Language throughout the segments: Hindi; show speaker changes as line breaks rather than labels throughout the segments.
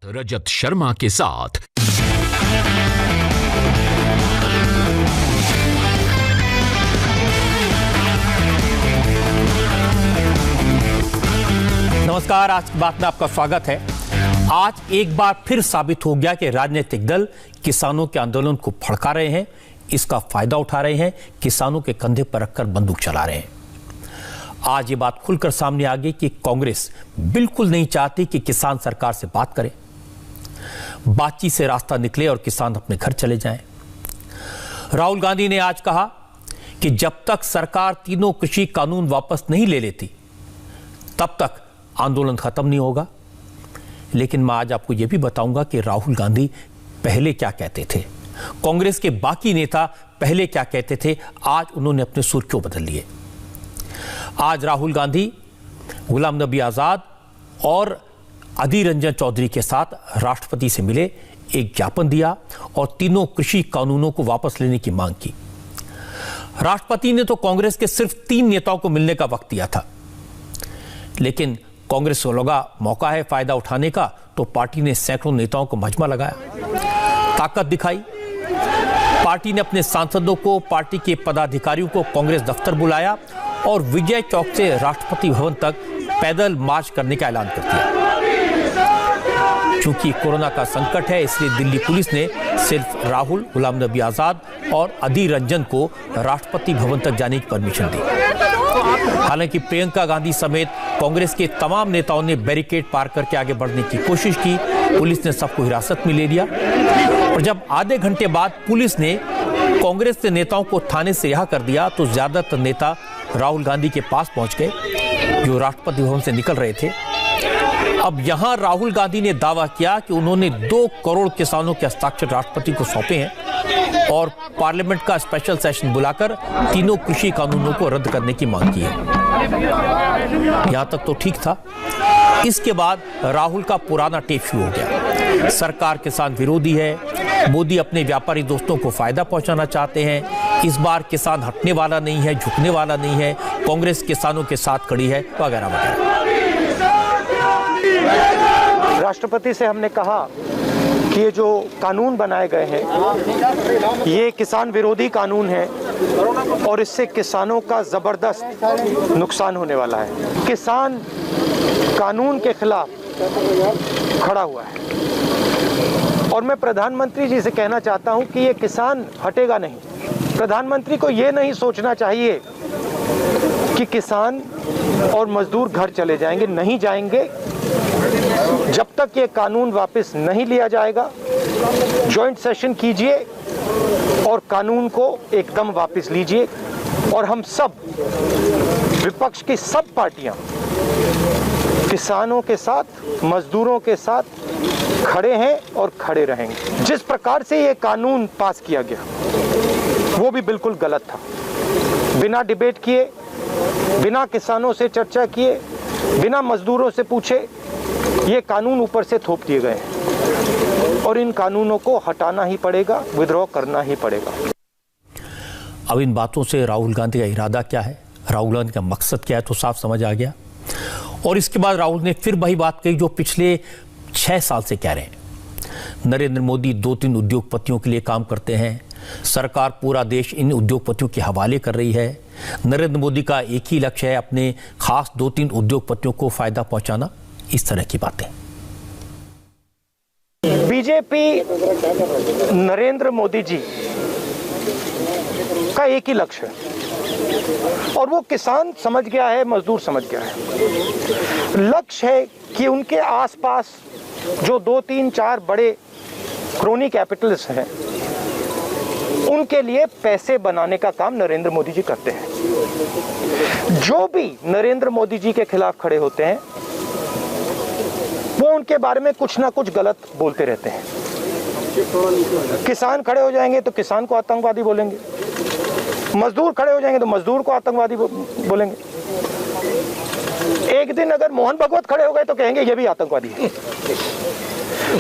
रजत शर्मा के साथ।
नमस्कार, आज की बात में आपका स्वागत है। आज एक बार फिर साबित हो गया कि राजनीतिक दल किसानों के आंदोलन को भड़का रहे हैं, इसका फायदा उठा रहे हैं, किसानों के कंधे पर रखकर बंदूक चला रहे हैं। आज ये बात खुलकर सामने आ गई कि कांग्रेस बिल्कुल नहीं चाहती कि किसान सरकार से बात करे, बातचीत से रास्ता निकले और किसान अपने घर चले जाएं। राहुल गांधी ने आज कहा कि जब तक सरकार तीनों कृषि कानून वापस नहीं ले लेती तब तक आंदोलन खत्म नहीं होगा। लेकिन मैं आज आपको यह भी बताऊंगा कि राहुल गांधी पहले क्या कहते थे, कांग्रेस के बाकी नेता पहले क्या कहते थे, आज उन्होंने अपने सुर क्यों बदल लिए। आज राहुल गांधी गुलाम नबी आजाद और अधीर रंजन चौधरी के साथ राष्ट्रपति से मिले, एक ज्ञापन दिया और तीनों कृषि कानूनों को वापस लेने की मांग की। राष्ट्रपति ने तो कांग्रेस के सिर्फ 3 नेताओं को मिलने का वक्त दिया था, लेकिन कांग्रेस को लगा मौका है फायदा उठाने का, तो पार्टी ने सैकड़ों नेताओं को मजमा लगाया, ताकत दिखाई। पार्टी ने अपने सांसदों को, पार्टी के पदाधिकारियों को कांग्रेस दफ्तर बुलाया और विजय चौक से राष्ट्रपति भवन तक पैदल मार्च करने का ऐलान कर दिया। चूंकि कोरोना का संकट है, इसलिए दिल्ली पुलिस ने सिर्फ राहुल, गुलाम नबी आजाद और अधीर रंजन को राष्ट्रपति भवन तक जाने की परमिशन दी। हालांकि प्रियंका गांधी समेत कांग्रेस के तमाम नेताओं ने बैरिकेड पार करके आगे बढ़ने की कोशिश की। पुलिस ने सबको हिरासत में ले लिया और जब आधे घंटे बाद पुलिस ने कांग्रेस के नेताओं को थाने से रिहा कर दिया तो ज्यादातर नेता राहुल गांधी के पास पहुंच गए जो राष्ट्रपति भवन से निकल रहे थे। अब यहां राहुल गांधी ने दावा किया कि उन्होंने 2 करोड़ किसानों के हस्ताक्षर राष्ट्रपति को सौंपे हैं और पार्लियामेंट का स्पेशल सेशन बुलाकर तीनों कृषि कानूनों को रद्द करने की मांग की है। यहां तक तो ठीक था। इसके बाद राहुल का पुराना टेप शुरू हो गया। सरकार किसान विरोधी है, मोदी अपने व्यापारी दोस्तों को फायदा पहुंचाना चाहते हैं, इस बार किसान हटने वाला नहीं है, झुकने वाला नहीं है, कांग्रेस किसानों के साथ खड़ी है, वगैरह वगैरह।
राष्ट्रपति से हमने कहा कि ये जो कानून बनाए गए हैं ये किसान विरोधी कानून है और इससे किसानों का जबरदस्त नुकसान होने वाला है। किसान कानून के खिलाफ खड़ा हुआ है और मैं प्रधानमंत्री जी से कहना चाहता हूं कि ये किसान हटेगा नहीं। प्रधानमंत्री को ये नहीं सोचना चाहिए कि किसान और मजदूर घर चले जाएंगे, नहीं जाएंगे। जब तक ये कानून वापस नहीं लिया जाएगा, जॉइंट सेशन कीजिए और कानून को एकदम वापस लीजिए। और हम सब, विपक्ष की सब पार्टियां किसानों के साथ, मजदूरों के साथ खड़े हैं और खड़े रहेंगे। जिस प्रकार से ये कानून पास किया गया वो भी बिल्कुल गलत था। बिना डिबेट किए, बिना किसानों से चर्चा किए, बिना मजदूरों से पूछे ये कानून ऊपर से थोप दिए गए हैं और इन कानूनों को हटाना ही पड़ेगा, विद्रोह करना ही पड़ेगा।
अब इन बातों से राहुल गांधी का इरादा क्या है, राहुल गांधी का मकसद क्या है, तो साफ समझ आ गया। और इसके बाद राहुल ने फिर वही बात कही जो पिछले 6 साल से कह रहे हैं। नरेंद्र मोदी 2-3 उद्योगपतियों के लिए काम करते हैं, सरकार पूरा देश इन उद्योगपतियों के हवाले कर रही है। नरेंद्र मोदी का एक ही लक्ष्य है, अपने खास 2-3 उद्योगपतियों को फायदा पहुंचाना। इस तरह की बातें।
बीजेपी नरेंद्र मोदी जी का एक ही लक्ष्य है और वो किसान समझ गया है, मजदूर समझ गया है। लक्ष्य है कि उनके आसपास जो 2-3-4 बड़े क्रोनी कैपिटल्स हैं उनके लिए पैसे बनाने का काम नरेंद्र मोदी जी करते हैं। जो भी नरेंद्र मोदी जी के खिलाफ खड़े होते हैं वो उनके बारे में कुछ ना कुछ गलत बोलते रहते हैं। किसान खड़े हो जाएंगे तो किसान को आतंकवादी बोलेंगे, मजदूर खड़े हो जाएंगे तो मजदूर को आतंकवादी बोलेंगे। एक दिन अगर मोहन भगवत खड़े हो गए तो कहेंगे ये भी आतंकवादी है।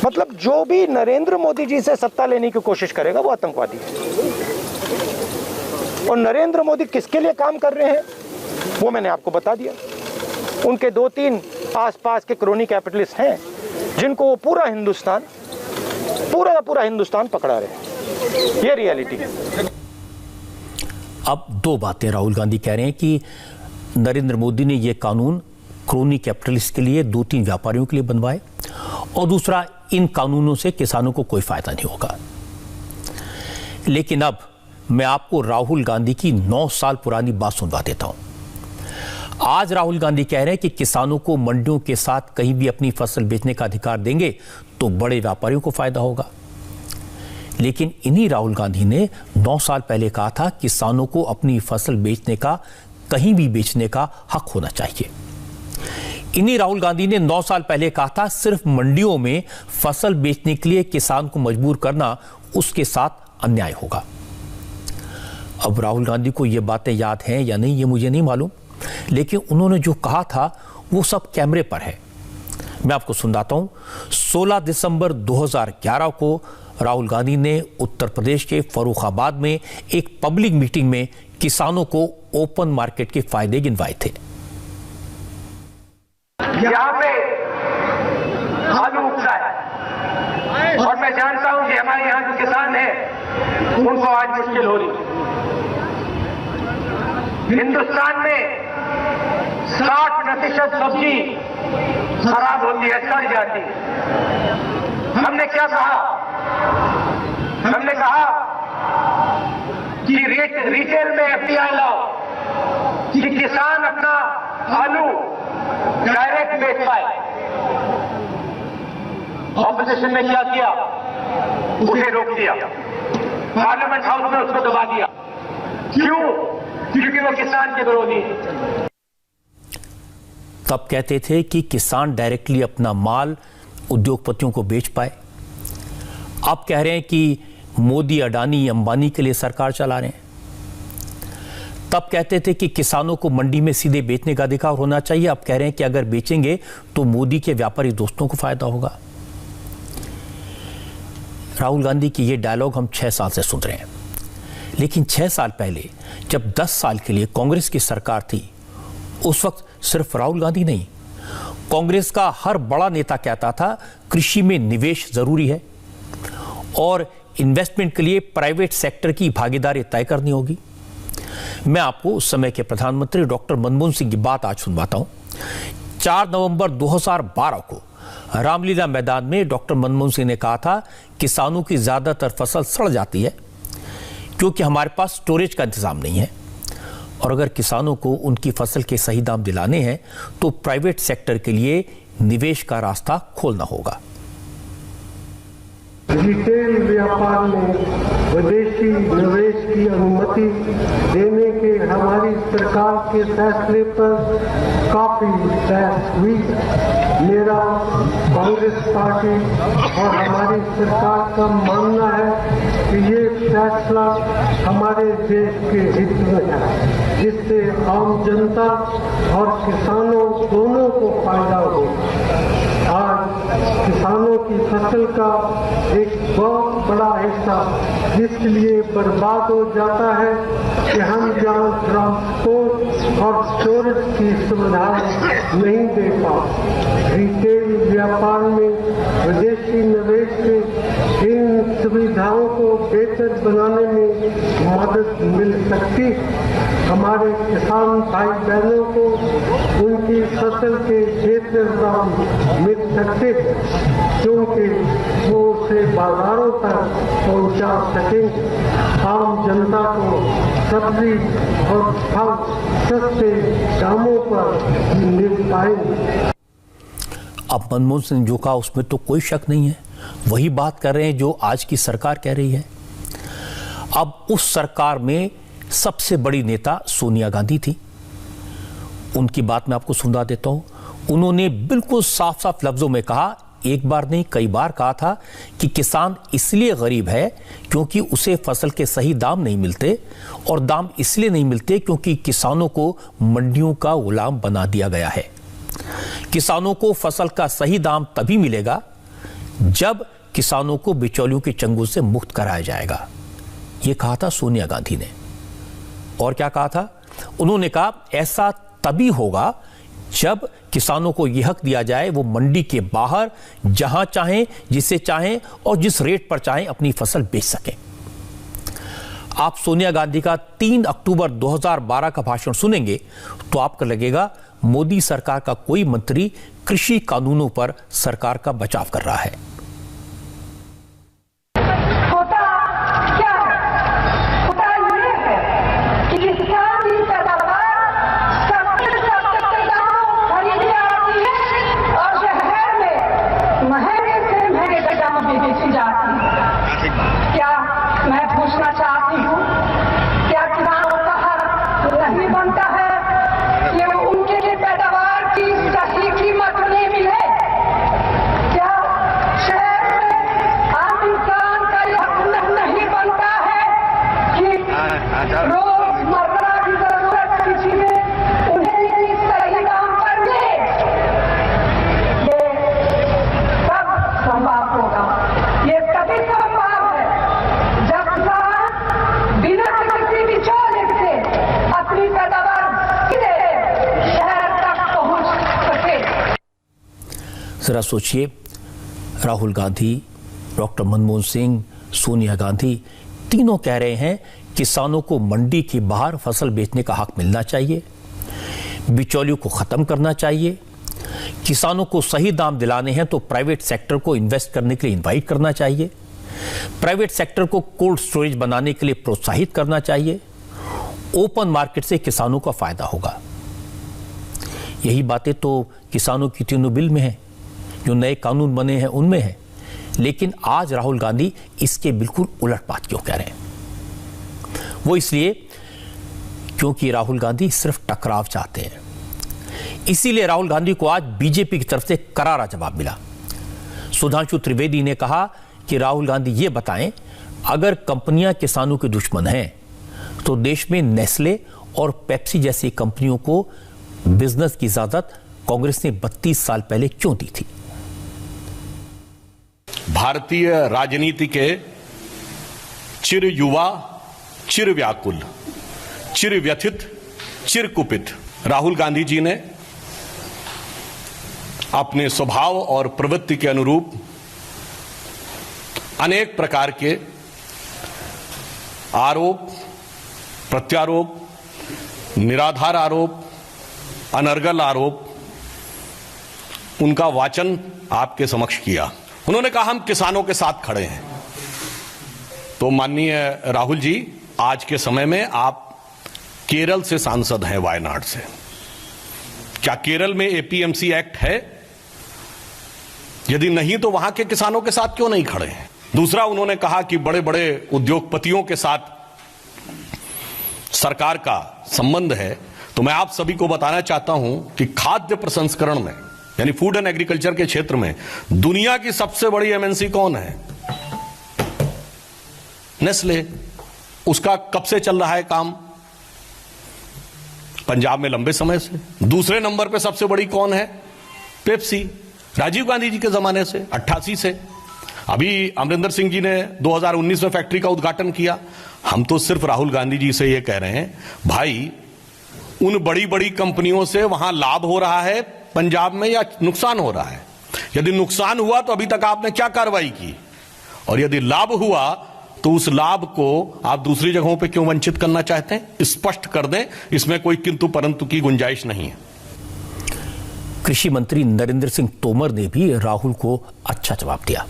मतलब जो भी नरेंद्र मोदी जी से सत्ता लेने की कोशिश करेगा वो आतंकवादी है। और नरेंद्र मोदी किसके लिए काम कर रहे हैं वो मैंने आपको बता दिया। उनके 2-3 आसपास के क्रोनी कैपिटलिस्ट हैं जिनको वो पूरा हिंदुस्तान पकड़ा रहे। ये रियलिटी है।
अब दो बातें राहुल गांधी कह रहे हैं कि नरेंद्र मोदी ने यह कानून क्रोनी कैपिटलिस्ट के लिए, 2-3 व्यापारियों के लिए बनवाए, और दूसरा, इन कानूनों से किसानों को कोई फायदा नहीं होगा। लेकिन अब मैं आपको राहुल गांधी की 9 साल पुरानी बात सुनवा देता हूं। आज राहुल गांधी कह रहे हैं कि किसानों को मंडियों के साथ कहीं भी अपनी फसल बेचने का अधिकार देंगे तो बड़े व्यापारियों को फायदा होगा। लेकिन इन्हीं राहुल गांधी ने 9 साल पहले कहा था किसानों को अपनी फसल बेचने का, कहीं भी बेचने का हक होना चाहिए। इन्हीं राहुल गांधी ने 9 साल पहले कहा था सिर्फ मंडियों में फसल बेचने के लिए किसान को मजबूर करना उसके साथ अन्याय होगा। अब राहुल गांधी को ये बातें याद हैं या नहीं ये मुझे नहीं मालूम, लेकिन उन्होंने जो कहा था वो सब कैमरे पर है। मैं आपको सुनाता हूं। 16 दिसंबर 2011 को राहुल गांधी ने उत्तर प्रदेश के फर्रुखाबाद में एक पब्लिक मीटिंग में किसानों को ओपन मार्केट के फायदे गिनवाए थे।
यहाँ पे आलू उगता है और मैं जानता हूं कि हमारे यहाँ जो किसान हैं उनको आज मुश्किल हो रही। हिंदुस्तान में 60% सब्जी खराब होती है, सड़ जाती है। हमने क्या कहा? हमने कहा कि रिटेल में एफडीआई लाओ कि किसान अपना आलू डायरेक्ट बेच पाए। ऑपोजिशन ने क्या किया? उसे रोक दिया, पार्लियामेंट हाउस में उसको दबा दिया। क्यों? क्योंकि वो किसान के विरोधी।
तब कहते थे कि किसान डायरेक्टली अपना माल उद्योगपतियों को बेच पाए। अब कह रहे हैं कि मोदी, अडानी, अंबानी के लिए सरकार चला रहे हैं। तब कहते थे कि किसानों को मंडी में सीधे बेचने का अधिकार होना चाहिए। अब कह रहे हैं कि अगर बेचेंगे तो मोदी के व्यापारी दोस्तों को फायदा होगा। राहुल गांधी की ये डायलॉग हम 6 साल से सुन रहे हैं। लेकिन 6 साल पहले जब 10 साल के लिए कांग्रेस की सरकार थी, उस वक्त सिर्फ राहुल गांधी नहीं, कांग्रेस का हर बड़ा नेता कहता था कृषि में निवेश जरूरी है और इन्वेस्टमेंट के लिए प्राइवेट सेक्टर की भागीदारी तय करनी होगी। मैं आपको उस समय के प्रधानमंत्री डॉक्टर मनमोहन सिंह की बात आज सुनवाता हूं। 4 नवंबर 2012 को रामलीला मैदान में डॉक्टर मनमोहन सिंह ने कहा था किसानों की ज्यादातर फसल सड़ जाती है क्योंकि हमारे पास स्टोरेज का इंतजाम नहीं है, और अगर किसानों को उनकी फसल के सही दाम दिलाने हैं तो प्राइवेट सेक्टर के लिए निवेश का रास्ता खोलना होगा।
रिटेल व्यापार में विदेशी निवेश की अनुमति देने के हमारी सरकार के फैसले पर काफी बहस हुई। मेरा कांग्रेस पार्टी और हमारी सरकार का मानना है कि ये फैसला हमारे देश के हित में है, जिससे आम जनता और किसानों दोनों को फायदा हो। आज किसानों की फसल का एक बहुत बड़ा हिस्सा इसलिए बर्बाद हो जाता है कि हम जहाँ ट्रांसपोर्ट और स्टोरेज की सुविधा नहीं दे पाते। रिटेल व्यापार में विदेशी निवेश से इन सुविधाओं को बेहतर बनाने में मदद मिल सकती। हमारे किसान भाई बहनों को उनकी फसल के बेहतर दाम मिल सकते क्योंकि वो उसे बाजारों तक पहुंचा सकेंगे। आम जनता को सब्जी और फल सस्ते दामों पर मिल पाएंगे।
अब मनमोहन सिंह जो कहा उसमें तो कोई शक नहीं है, वही बात कर रहे हैं जो आज की सरकार कह रही है। अब उस सरकार में सबसे बड़ी नेता सोनिया गांधी थी। उनकी बात मैं आपको सुना देता हूं। उन्होंने बिल्कुल साफ साफ लफ्जों में कहा, एक बार नहीं कई बार कहा था कि किसान इसलिए गरीब है क्योंकि उसे फसल के सही दाम नहीं मिलते, और दाम इसलिए नहीं मिलते क्योंकि किसानों को मंडियों का गुलाम बना दिया गया है। किसानों को फसल का सही दाम तभी मिलेगा जब किसानों को बिचौलियों के चंगुल से मुक्त कराया जाएगा। यह कहा था सोनिया गांधी ने। और क्या कहा था? उन्होंने कहा ऐसा तभी होगा जब किसानों को यह हक दिया जाए वो मंडी के बाहर जहां चाहें, जिसे चाहें और जिस रेट पर चाहें अपनी फसल बेच सकें। आप सोनिया गांधी का 3 अक्टूबर 2012 का भाषण सुनेंगे तो आपको लगेगा मोदी सरकार का कोई मंत्री कृषि कानूनों पर सरकार का बचाव कर रहा है। जरा सोचिए, राहुल गांधी, डॉक्टर मनमोहन सिंह, सोनिया गांधी तीनों कह रहे हैं किसानों को मंडी के बाहर फसल बेचने का हक मिलना चाहिए, बिचौलियों को खत्म करना चाहिए, किसानों को सही दाम दिलाने हैं तो प्राइवेट सेक्टर को इन्वेस्ट करने के लिए इनवाइट करना चाहिए, प्राइवेट सेक्टर को कोल्ड स्टोरेज बनाने के लिए प्रोत्साहित करना चाहिए, ओपन मार्केट से किसानों का फायदा होगा। यही बातें तो किसानों की तीनों बिल में है, जो नए कानून बने हैं उनमें है। लेकिन आज राहुल गांधी इसके बिल्कुल उलट बात क्यों कह रहे हैं? वो इसलिए क्योंकि राहुल गांधी सिर्फ टकराव चाहते हैं। इसीलिए राहुल गांधी को आज बीजेपी की तरफ से करारा जवाब मिला। सुधांशु त्रिवेदी ने कहा कि राहुल गांधी ये बताएं, अगर कंपनियां किसानों के दुश्मन हैं तो देश में नेस्ले और पेप्सी जैसी कंपनियों को बिजनेस की इजाजत कांग्रेस ने 32 साल पहले क्यों दी थी?
भारतीय राजनीति के चिर युवा, चिर व्याकुल, चिर व्यथित, चिर कुपित राहुल गांधी जी ने अपने स्वभाव और प्रवृत्ति के अनुरूप अनेक प्रकार के आरोप, प्रत्यारोप, निराधार आरोप, अनर्गल आरोप, उनका वाचन आपके समक्ष किया। उन्होंने कहा हम किसानों के साथ खड़े हैं। तो माननीय राहुल जी, आज के समय में आप केरल से सांसद हैं, वायनाड से। क्या केरल में एपीएमसी एक्ट है? यदि नहीं तो वहां के किसानों के साथ क्यों नहीं खड़े हैं? दूसरा, उन्होंने कहा कि बड़े बड़े उद्योगपतियों के साथ सरकार का संबंध है। तो मैं आप सभी को बताना चाहता हूं कि खाद्य प्रसंस्करण में, यानी फूड एंड एग्रीकल्चर के क्षेत्र में दुनिया की सबसे बड़ी एमएनसी कौन है? नेस्ले। उसका कब से चल रहा है काम? पंजाब में लंबे समय से। दूसरे नंबर पे सबसे बड़ी कौन है? पेप्सी, राजीव गांधी जी के जमाने से, 88 से। अभी अमरिंदर सिंह जी ने 2019 में फैक्ट्री का उद्घाटन किया। हम तो सिर्फ राहुल गांधी जी से ये कह रहे हैं, भाई उन बड़ी बड़ी कंपनियों से वहां लाभ हो रहा है पंजाब में या नुकसान हो रहा है? यदि नुकसान हुआ तो अभी तक आपने क्या कार्रवाई की? और यदि लाभ हुआ तो उस लाभ को आप दूसरी जगहों पे क्यों वंचित करना चाहते हैं? स्पष्ट कर दें, इसमें कोई किंतु परंतु की गुंजाइश नहीं है।
कृषि मंत्री नरेंद्र सिंह तोमर ने भी राहुल को अच्छा जवाब दिया।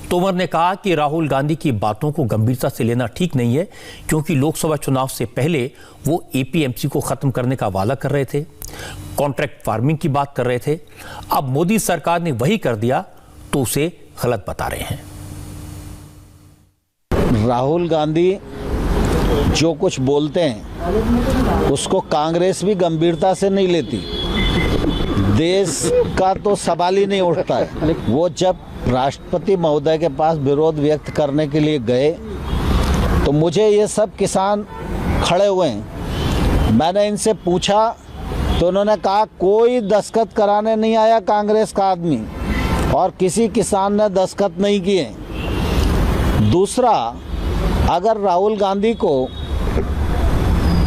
तोमर ने कहा कि राहुल गांधी की बातों को गंभीरता से लेना ठीक नहीं है, क्योंकि लोकसभा चुनाव से पहले वो एपीएमसी को खत्म करने का वादा कर रहे थे, कॉन्ट्रैक्ट फार्मिंग की बात कर रहे थे। अब मोदी सरकार ने वही कर दिया तो उसे गलत बता रहे हैं।
राहुल गांधी जो कुछ बोलते हैं उसको कांग्रेस भी गंभीरता से नहीं लेती। देश का तो सवाल ही नहीं उठता है। वो जब राष्ट्रपति महोदय के पास विरोध व्यक्त करने के लिए गए तो मुझे ये सब किसान खड़े हुए हैं, मैंने इनसे पूछा तो उन्होंने कहा कोई दस्तखत कराने नहीं आया कांग्रेस का आदमी, और किसी किसान ने दस्तखत नहीं किए। दूसरा, अगर राहुल गांधी को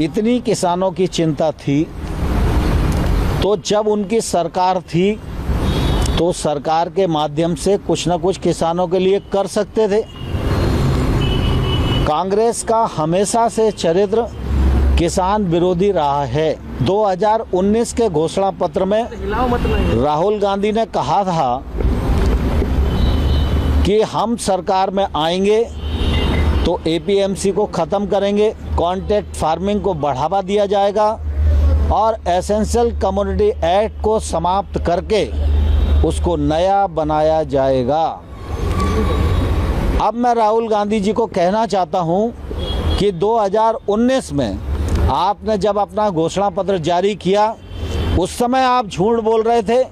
इतनी किसानों की चिंता थी तो जब उनकी सरकार थी तो सरकार के माध्यम से कुछ ना कुछ किसानों के लिए कर सकते थे। कांग्रेस का हमेशा से चरित्र किसान विरोधी रहा है। 2019 के घोषणा पत्र में राहुल गांधी ने कहा था कि हम सरकार में आएंगे तो एपीएमसी को ख़त्म करेंगे, कॉन्ट्रैक्ट फार्मिंग को बढ़ावा दिया जाएगा और एसेंशियल कमोडिटी एक्ट को समाप्त करके उसको नया बनाया जाएगा। अब मैं राहुल गांधी जी को कहना चाहता हूं कि 2019 में आपने जब अपना घोषणा पत्र जारी किया उस समय आप झूठ बोल रहे थे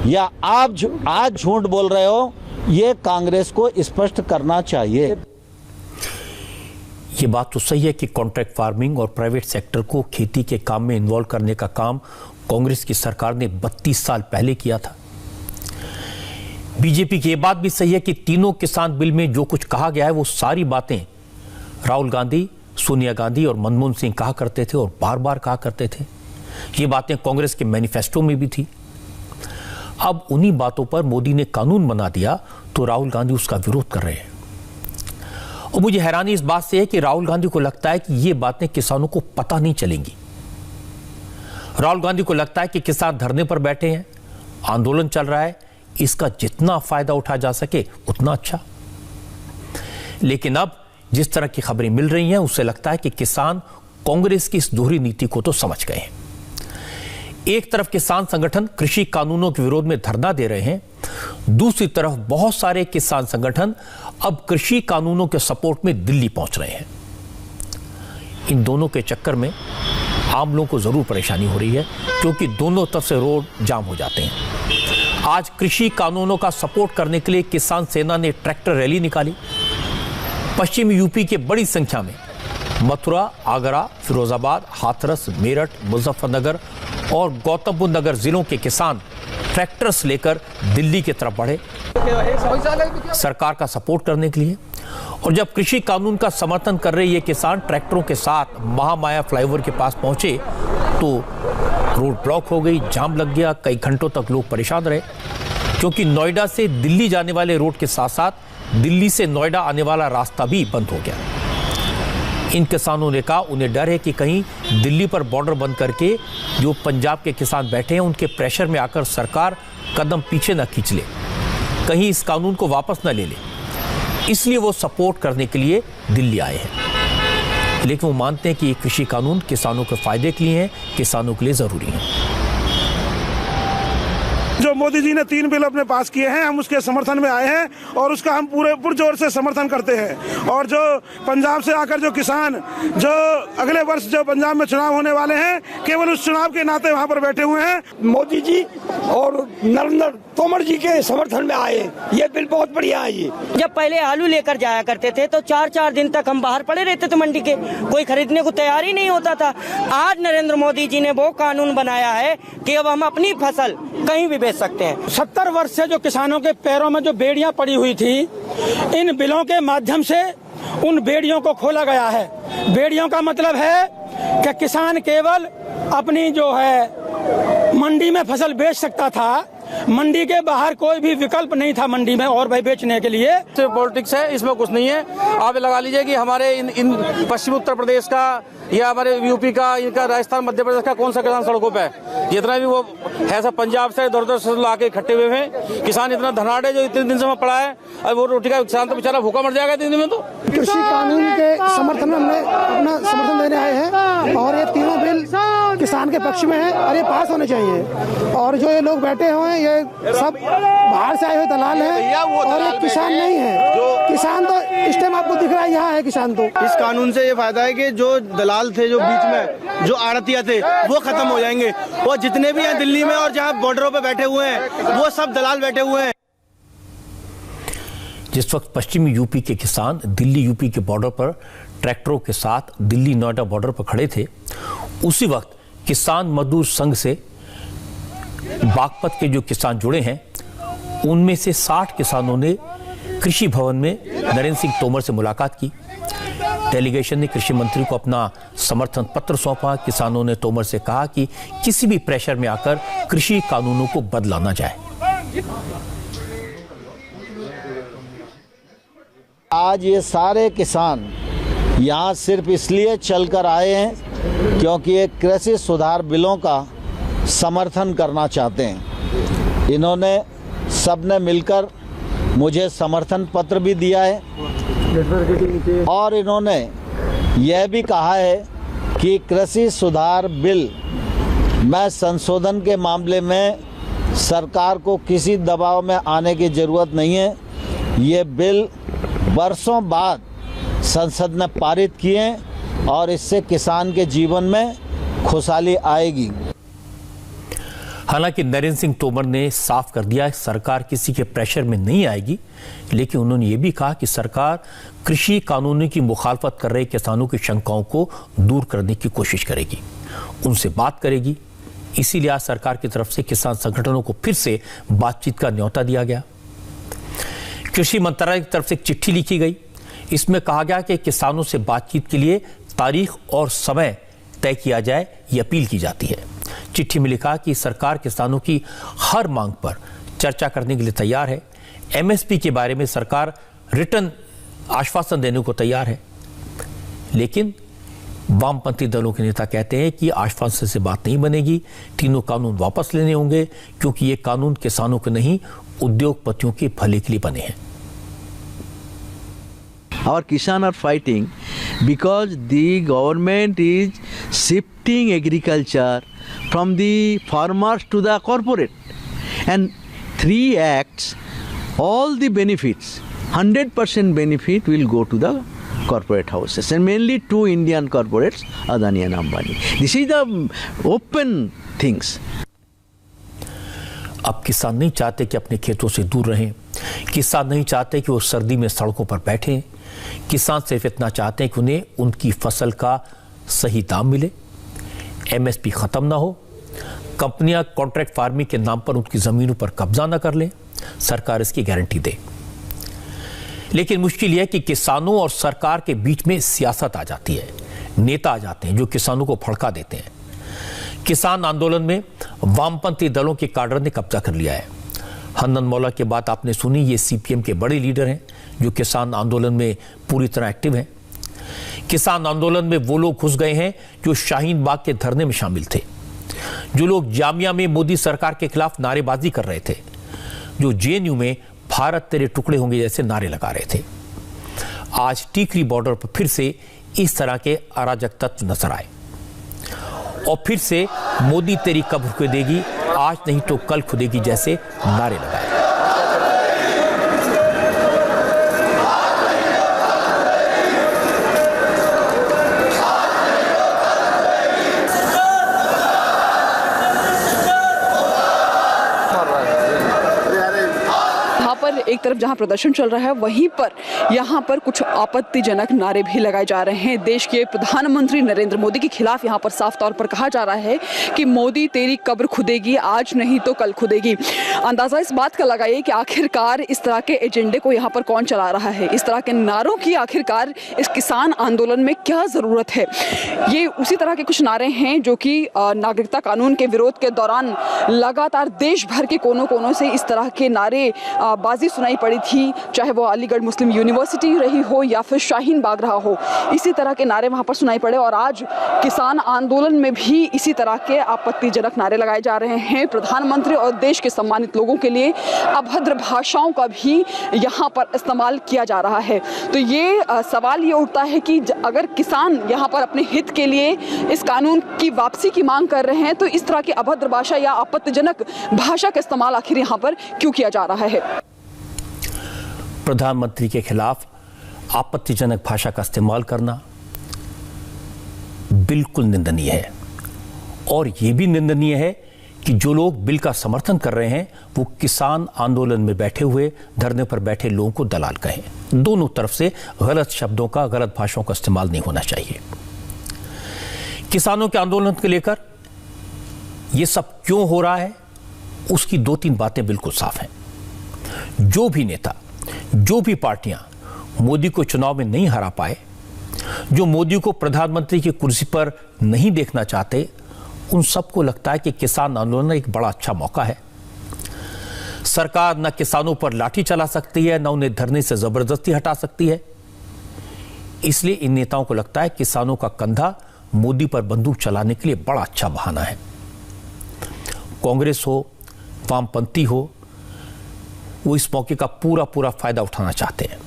या आप आज झूठ बोल रहे हो, ये कांग्रेस को स्पष्ट करना चाहिए।
ये बात तो सही है कि कॉन्ट्रैक्ट फार्मिंग और प्राइवेट सेक्टर को खेती के काम में इन्वॉल्व करने का काम कांग्रेस की सरकार ने 32 साल पहले किया था। बीजेपी की यह बात भी सही है कि तीनों किसान बिल में जो कुछ कहा गया है वो सारी बातें राहुल गांधी, सोनिया गांधी और मनमोहन सिंह कहा करते थे और बार बार कहा करते थे। ये बातें कांग्रेस के मैनिफेस्टो में भी थी। अब उन्हीं बातों पर मोदी ने कानून बना दिया तो राहुल गांधी उसका विरोध कर रहे हैं। और मुझे हैरानी इस बात से है कि राहुल गांधी को लगता है कि ये बातें किसानों को पता नहीं चलेंगी। राहुल गांधी को लगता है कि किसान धरने पर बैठे हैं, आंदोलन चल रहा है, इसका जितना फायदा उठा जा सके उतना अच्छा। लेकिन अब जिस तरह की खबरें मिल रही हैं उससे लगता है कि किसान कांग्रेस की इस दोहरी नीति को तो समझ गए हैं। एक तरफ किसान संगठन कृषि कानूनों के विरोध में धरना दे रहे हैं, दूसरी तरफ बहुत सारे किसान संगठन अब कृषि कानूनों के सपोर्ट में दिल्ली पहुंच रहे हैं। इन दोनों के चक्कर में आम लोगों को जरूर परेशानी हो रही है क्योंकि दोनों तरफ से रोड जाम हो जाते हैं। आज कृषि कानूनों का सपोर्ट करने के लिए किसान सेना ने ट्रैक्टर रैली निकाली। पश्चिमी यूपी के बड़ी संख्या में मथुरा, आगरा, फिरोजाबाद, हाथरस, मेरठ, मुजफ्फरनगर और गौतम बुद्ध नगर जिलों के किसान ट्रैक्टर्स लेकर दिल्ली की तरफ बढ़े सरकार का सपोर्ट करने के लिए। और जब कृषि कानून का समर्थन कर रहे ये किसान ट्रैक्टरों के साथ महामाया फ्लाईओवर के पास पहुंचे तो रोड ब्लॉक हो गई, जाम लग गया। कई घंटों तक लोग परेशान रहे क्योंकि नोएडा से दिल्ली जाने वाले रोड के साथ साथ दिल्ली से नोएडा आने वाला रास्ता भी बंद हो गया। इन किसानों ने कहा उन्हें डर है कि कहीं दिल्ली पर बॉर्डर बंद करके जो पंजाब के किसान बैठे हैं उनके प्रेशर में आकर सरकार कदम पीछे न खींच ले, कहीं इस कानून को वापस न ले ले, इसलिए वो सपोर्ट करने के लिए दिल्ली आए हैं। लेकिन वो मानते हैं कि ये कृषि कानून किसानों के फायदे के लिए हैं, किसानों के लिए जरूरी है।
जो मोदी जी ने 3 बिल अपने पास किए हैं, हम उसके समर्थन में आए हैं और उसका हम पूरे पुरजोर से समर्थन करते हैं। और जो पंजाब से आकर जो किसान जो अगले वर्ष जो पंजाब में चुनाव होने वाले हैं, केवल उस चुनाव के नाते वहां पर बैठे हुए हैं।
मोदी जी और नरेंद्र तोमर जी के समर्थन में आए, ये बिल बहुत बढ़िया है। ये
जब पहले आलू लेकर जाया करते थे तो 4-4 दिन तक हम बाहर पड़े रहते थे मंडी के, कोई खरीदने को तैयार ही नहीं होता था। आज नरेंद्र मोदी जी ने वो कानून बनाया है कि अब हम अपनी फसल कहीं भी बेच सकते हैं।
70 वर्ष से जो किसानों के पैरों में जो बेड़ियां पड़ी हुई थी, इन बिलों के माध्यम से उन बेड़ियों को खोला गया है। बेड़ियों का मतलब है कि किसान केवल अपनी जो है मंडी में फसल बेच सकता था, मंडी के बाहर कोई भी विकल्प नहीं था मंडी में और भाई बेचने के लिए।
पॉलिटिक्स है, इसमें कुछ नहीं है। आप लगा लीजिए कि हमारे इन पश्चिम उत्तर प्रदेश का या हमारे यूपी का, इनका राजस्थान, मध्य प्रदेश का कौन सा किसान सड़कों पे है? जितना भी वो है सब पंजाब से इधर से लाके इकट्ठे हुए हैं। किसान इतना धनाढ़ है जो इतने दिन से वहाँ पड़ा है, अब वो रोटी का किसान तो बेचारा भूखा मर जाएगा 3 दिन में। तो
कृषि कानून के समर्थन में हमने अपना समर्थन देने आए हैं और ये तीनों बिल किसान के पक्ष में है और ये पास होने चाहिए। और जो ये लोग बैठे हुए हैं ये सब बाहर से आए हुए दलाल हैं और ये किसान नहीं है। किसान तो इस टाइम आपको दिख रहा है यहाँ है किसान। तो
इस कानून से ये फायदा है कि जो दलाल थे, जो बीच में जो आड़तिया थे, वो खत्म हो जाएंगे। और जितने भी हैं दिल्ली में और जहाँ बॉर्डरों पे बैठे हुए हैं वो सब दलाल बैठे हुए हैं।
जिस वक्त पश्चिमी यूपी के किसान दिल्ली यूपी के बॉर्डर पर ट्रैक्टरों के साथ दिल्ली नोएडा बॉर्डर पर खड़े थे, उसी वक्त किसान मजदूर संघ से बागपत के जो किसान जुड़े हैं उनमें से 60 किसानों ने कृषि भवन में नरेंद्र सिंह तोमर से मुलाकात की। डेलीगेशन ने कृषि मंत्री को अपना समर्थन पत्र सौंपा। किसानों ने तोमर से कहा कि किसी भी प्रेशर में आकर कृषि कानूनों को बदला ना जाए।
आज ये सारे किसान यहाँ सिर्फ इसलिए चलकर आए हैं क्योंकि ये कृषि सुधार बिलों का समर्थन करना चाहते हैं। इन्होंने सबने मिलकर मुझे समर्थन पत्र भी दिया है और इन्होंने यह भी कहा है कि कृषि सुधार बिल में संशोधन के मामले में सरकार को किसी दबाव में आने की ज़रूरत नहीं है। ये बिल वर्षों बाद संसद ने पारित किए और इससे किसान के जीवन में खुशहाली आएगी।
हालांकि नरेंद्र सिंह तोमर ने साफ कर दिया सरकार किसी के प्रेशर में नहीं आएगी, लेकिन उन्होंने ये भी कहा कि सरकार कृषि कानूनों की मुखालफत कर रहे किसानों की शंकाओं को दूर करने की कोशिश करेगी, उनसे बात करेगी। इसीलिए आज सरकार की तरफ से किसान संगठनों को फिर से बातचीत का न्योता दिया गया। कृषि मंत्रालय की तरफ से एक चिट्ठी लिखी गई। इसमें कहा गया कि किसानों से बातचीत के लिए तारीख और समय तय किया जाए, ये अपील की जाती है। चिट्ठी में लिखा कि सरकार किसानों की हर मांग पर चर्चा करने के लिए तैयार है। एमएसपी के बारे में सरकार रिटर्न आश्वासन देने को तैयार है, लेकिन वामपंथी दलों के नेता कहते हैं कि आश्वासन से बात नहीं बनेगी, तीनों कानून वापस लेने होंगे क्योंकि ये कानून किसानों के नहीं उद्योगपतियों के भले के लिए बने हैं।
Our Kisan are fighting because the government is shifting agriculture from the farmers to the corporate, and 3 acts, all the benefits, 100% benefit will go to the corporate houses, and mainly 2 Indian corporates, Adani and Ambani. This is the open things.
अब किसान नहीं चाहते कि अपने खेतों से दूर रहें, किसान नहीं चाहते कि वो सर्दी में सड़कों पर बैठें, किसान सिर्फ इतना चाहते हैं कि उन्हें उनकी फसल का सही दाम मिले, एमएसपी खत्म ना हो, कंपनियां कॉन्ट्रैक्ट फार्मिंग के नाम पर उनकी जमीनों पर कब्जा ना कर लें, सरकार इसकी गारंटी दे। लेकिन मुश्किल यह है कि किसानों और सरकार के बीच में सियासत आ जाती है, नेता आ जाते हैं जो किसानों को भड़का देते हैं। किसान आंदोलन में वामपंथी दलों के काडर ने कब्जा कर लिया है। हन्नन मौला की बात आपने सुनी, ये सीपीएम के बड़े लीडर हैं जो किसान आंदोलन में पूरी तरह एक्टिव हैं। किसान आंदोलन में वो लोग घुस गए हैं जो शाहीन बाग के धरने में शामिल थे, जो लोग जामिया में मोदी सरकार के खिलाफ नारेबाजी कर रहे थे, जो जेएनयू में भारत तेरे टुकड़े होंगे जैसे नारे लगा रहे थे। आज टीकरी बॉर्डर पर फिर से इस तरह के अराजक तत्व नजर आए और फिर से मोदी तेरी कब्र खुदेगी, आज नहीं तो कल खुदेगी जैसे नारे लगाए।
एक तरफ जहां प्रदर्शन चल रहा है, वहीं पर यहां पर कुछ आपत्तिजनक नारे भी लगाए जा रहे हैं। देश के प्रधानमंत्री नरेंद्र मोदी के खिलाफ यहां पर साफ तौर पर कहा जा रहा है कि मोदी तेरी कब्र खुदेगी, आज नहीं तो कल खुदेगी। अंदाजा इस बात का लगाइए कि आखिरकार इस तरह के एजेंडे को यहां पर कौन चला रहा है, इस तरह के नारों की आखिरकार इस किसान आंदोलन में क्या जरूरत है। ये उसी तरह के कुछ नारे हैं जो कि नागरिकता कानून के विरोध के दौरान लगातार देश भर के कोनों कोनों से इस तरह के नारे बाजी सुनाई पड़ी थी, चाहे वो अलीगढ़ मुस्लिम यूनिवर्सिटी रही हो या फिर शाहीन बाग रहा हो, इसी तरह के नारे वहां पर सुनाई पड़े। और आज किसान आंदोलन में भी इसी तरह के आपत्तिजनक नारे लगाए जा रहे हैं। प्रधानमंत्री और देश के सम्मानित लोगों के लिए अभद्र भाषाओं का भी यहां पर इस्तेमाल किया जा रहा है। तो ये सवाल ये उठता है कि अगर किसान यहां पर अपने हित के लिए इस कानून की वापसी की मांग कर रहे हैं, तो इस तरह की अभद्र भाषा या आपत्तिजनक भाषा का इस्तेमाल आखिर यहां पर क्यों किया जा रहा है।
प्रधानमंत्री के खिलाफ आपत्तिजनक भाषा का इस्तेमाल करना बिल्कुल निंदनीय है, और यह भी निंदनीय है कि जो लोग बिल का समर्थन कर रहे हैं वो किसान आंदोलन में बैठे हुए, धरने पर बैठे लोगों को दलाल कहें। दोनों तरफ से गलत शब्दों का, गलत भाषाओं का इस्तेमाल नहीं होना चाहिए। किसानों के आंदोलन को लेकर यह सब क्यों हो रहा है, उसकी 2-3 बातें बिल्कुल साफ हैं। जो भी नेता, जो भी पार्टियां मोदी को चुनाव में नहीं हरा पाए, जो मोदी को प्रधानमंत्री की कुर्सी पर नहीं देखना चाहते, उन सबको लगता है कि किसान आंदोलन एक बड़ा अच्छा मौका है। सरकार न किसानों पर लाठी चला सकती है, न उन्हें धरने से जबरदस्ती हटा सकती है। इसलिए इन नेताओं को लगता है किसानों का कंधा मोदी पर बंदूक चलाने के लिए बड़ा अच्छा बहाना है। कांग्रेस हो, वामपंथी हो, वो इस मौके का पूरा फायदा उठाना चाहते हैं।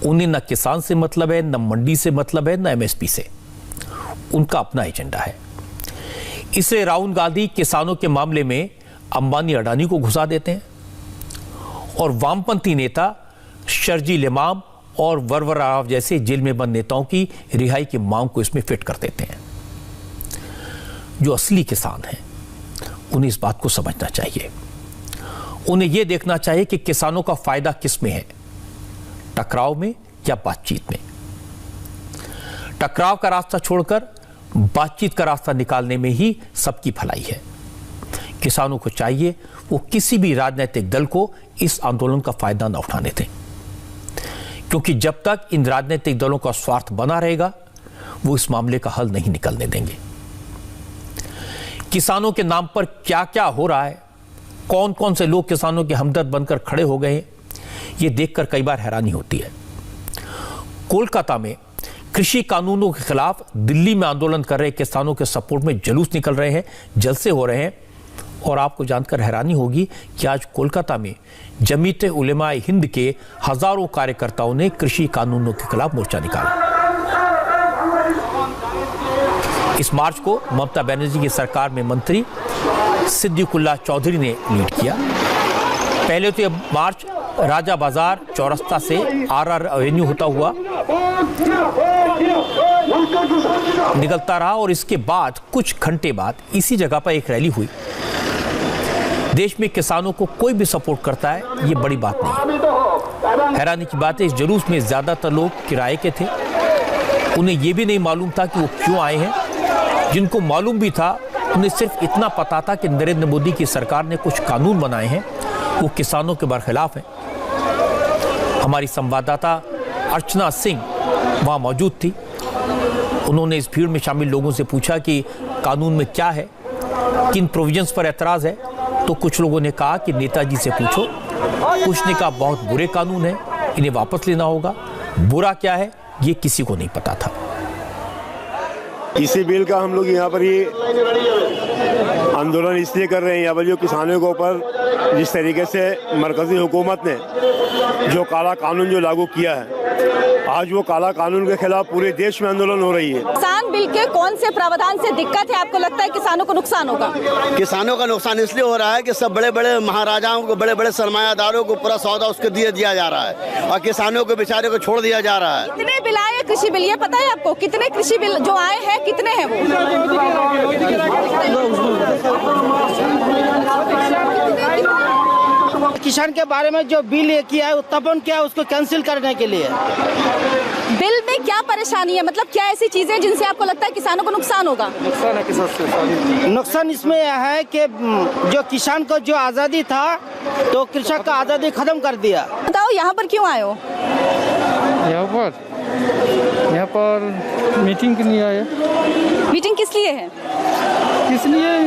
उन्हें न किसान से मतलब है, न मंडी से मतलब है, न एमएसपी से। उनका अपना एजेंडा है। इसलिए राहुल गांधी किसानों के मामले में अंबानी अडानी को घुसा देते हैं और वामपंथी नेता शर्जी लिमाम और वरवरा राव जैसे जेल में बंद नेताओं की रिहाई की मांग को इसमें फिट कर देते हैं। जो असली किसान हैं, उन्हें इस बात को समझना चाहिए। उन्हें यह देखना चाहिए कि किसानों का फायदा किस में है, टकराव में या बातचीत में। टकराव का रास्ता छोड़कर बातचीत का रास्ता निकालने में ही सबकी भलाई है। किसानों को चाहिए वो किसी भी राजनीतिक दल को इस आंदोलन का फायदा न उठाने दें, क्योंकि जब तक इन राजनीतिक दलों का स्वार्थ बना रहेगा, वो इस मामले का हल नहीं निकलने देंगे। किसानों के नाम पर क्या क्या हो रहा है, कौन कौन से लोग किसानों के हमदर्द बनकर खड़े हो गए हैं, ये देखकर कई बार हैरानी होती है। कोलकाता में कृषि कानूनों के खिलाफ दिल्ली में आंदोलन कर रहे किसानों के सपोर्ट में जुलूस निकल रहे हैं, जलसे हो रहे हैं। और आपको जानकर हैरानी होगी कि आज कोलकाता में जमीयत उलेमा हिंद के हजारों कार्यकर्ताओं ने कृषि कानूनों के खिलाफ मोर्चा निकाला। इस मार्च को ममता बनर्जी की सरकार में मंत्री सिद्दीकुल्लाह चौधरी ने लीड किया। पहले तो यह मार्च राजा बाजार चौरस्ता से आरआर एवेन्यू होता हुआ निकलता रहा और इसके बाद कुछ घंटे बाद इसी जगह पर एक रैली हुई। देश में किसानों को कोई भी सपोर्ट करता है, ये बड़ी बात नहीं है। हैरानी की बात है, इस जुलूस में ज्यादातर लोग किराए के थे। उन्हें यह भी नहीं मालूम था कि वो क्यों आए हैं। जिनको मालूम भी था, उन्हें सिर्फ इतना पता था कि नरेंद्र मोदी की सरकार ने कुछ कानून बनाए हैं, वो किसानों के बरखिलाफ हैं। हमारी संवाददाता अर्चना सिंह वहां मौजूद थी। उन्होंने इस भीड़ में शामिल लोगों से पूछा कि कानून में क्या है, किन प्रोविजंस पर एतराज है। तो कुछ लोगों ने कहा कि नेताजी से पूछो। कुछ ने कहा बहुत बुरे कानून हैं, इन्हें वापस लेना होगा। बुरा क्या है, ये किसी को नहीं पता था।
इसी बिल का हम लोग यहाँ पर ये आंदोलन इसलिए कर रहे हैं, यहाँ पर जो किसानों के ऊपर जिस तरीके से मरकजी हुकूमत ने जो काला कानून जो लागू किया है, आज वो काला कानून के खिलाफ पूरे देश में आंदोलन हो रही है।
किसान बिल के कौन से प्रावधान से दिक्कत है, आपको लगता है किसानों को नुकसान होगा?
किसानों का नुकसान इसलिए हो रहा है कि सब बड़े बड़े महाराजाओं को, बड़े बड़े सरमायादारों को पूरा सौदा उसके दिया जा रहा है और किसानों को बेचारे को छोड़ दिया जा रहा है।
कितने बिल आए कृषि बिल, ये पता है आपको? कितने कृषि बिल जो आए हैं, कितने हैं वो?
किसान के बारे में जो बिल ये किया है, उत्पन्न किया है, उसको कैंसिल करने के लिए।
बिल में क्या परेशानी है, मतलब क्या ऐसी चीजें जिनसे आपको लगता है किसानों को नुकसान होगा?
नुकसान इसमें यह है कि जो किसान को जो आज़ादी था, तो कृषक का आज़ादी खत्म कर दिया।
बताओ यहाँ पर क्यों आए हो?
यहाँ पर मीटिंग के लिए आए।
मीटिंग किस लिए है?
इसलिए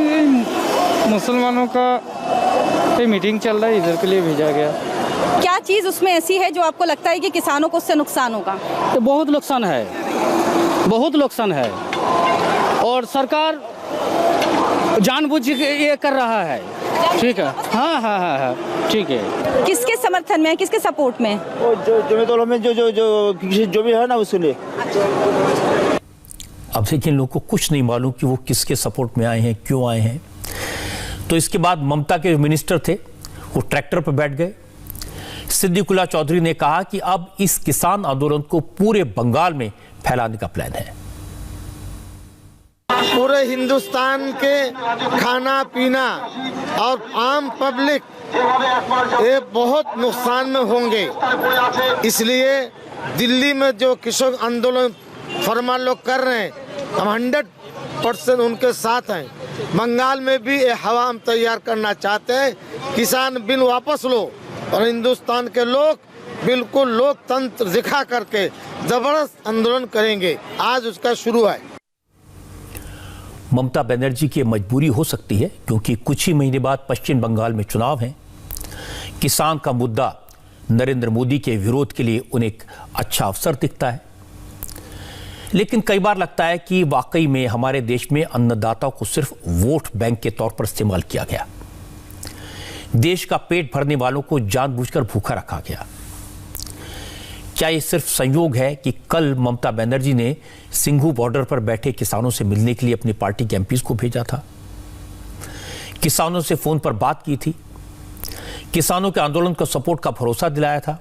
मुसलमानों का मीटिंग चल रहा है, इधर के लिए भेजा गया।
क्या चीज उसमें ऐसी है जो आपको लगता है कि किसानों को उससे नुकसान होगा?
तो बहुत नुकसान है, बहुत नुकसान है और सरकार जानबूझ के ये कर रहा है। ठीक है, हाँ, ठीक है।
किसके समर्थन में, किसके सपोर्ट में?
जो भी है ना, उसके लिए।
अब देखिए, लोगों को कुछ नहीं मालूम कि वो किसके सपोर्ट में आए हैं, क्यों आए हैं। तो इसके बाद ममता के मिनिस्टर थे, वो ट्रैक्टर पर बैठ गए। सिद्दीकुल्लाह चौधरी ने कहा कि अब इस किसान आंदोलन को पूरे बंगाल में फैलाने का प्लान है।
पूरे हिंदुस्तान के खाना पीना और आम पब्लिक ये बहुत नुकसान में होंगे। इसलिए दिल्ली में जो किसान आंदोलन फरमा लोग कर रहे हैं, हम 100% उनके साथ हैं। बंगाल में भी ये हवा हम तैयार करना चाहते हैं। किसान बिल वापस लो और हिंदुस्तान के लोग बिल्कुल लोकतंत्र दिखा करके जबरदस्त आंदोलन करेंगे। आज उसका शुरू है।
ममता बनर्जी की मजबूरी हो सकती है क्योंकि कुछ ही महीने बाद पश्चिम बंगाल में चुनाव हैं। किसान का मुद्दा नरेंद्र मोदी के विरोध के लिए उन्हें एक अच्छा अवसर दिखता है, लेकिन कई बार लगता है कि वाकई में हमारे देश में अन्नदाताओं को सिर्फ वोट बैंक के तौर पर इस्तेमाल किया गया। देश का पेट भरने वालों को जानबूझकर भूखा रखा गया। क्या ये सिर्फ संयोग है कि कल ममता बनर्जी ने सिंघू बॉर्डर पर बैठे किसानों से मिलने के लिए अपनी पार्टी के एमपीज को भेजा था, किसानों से फोन पर बात की थी, किसानों के आंदोलन को सपोर्ट का भरोसा दिलाया था,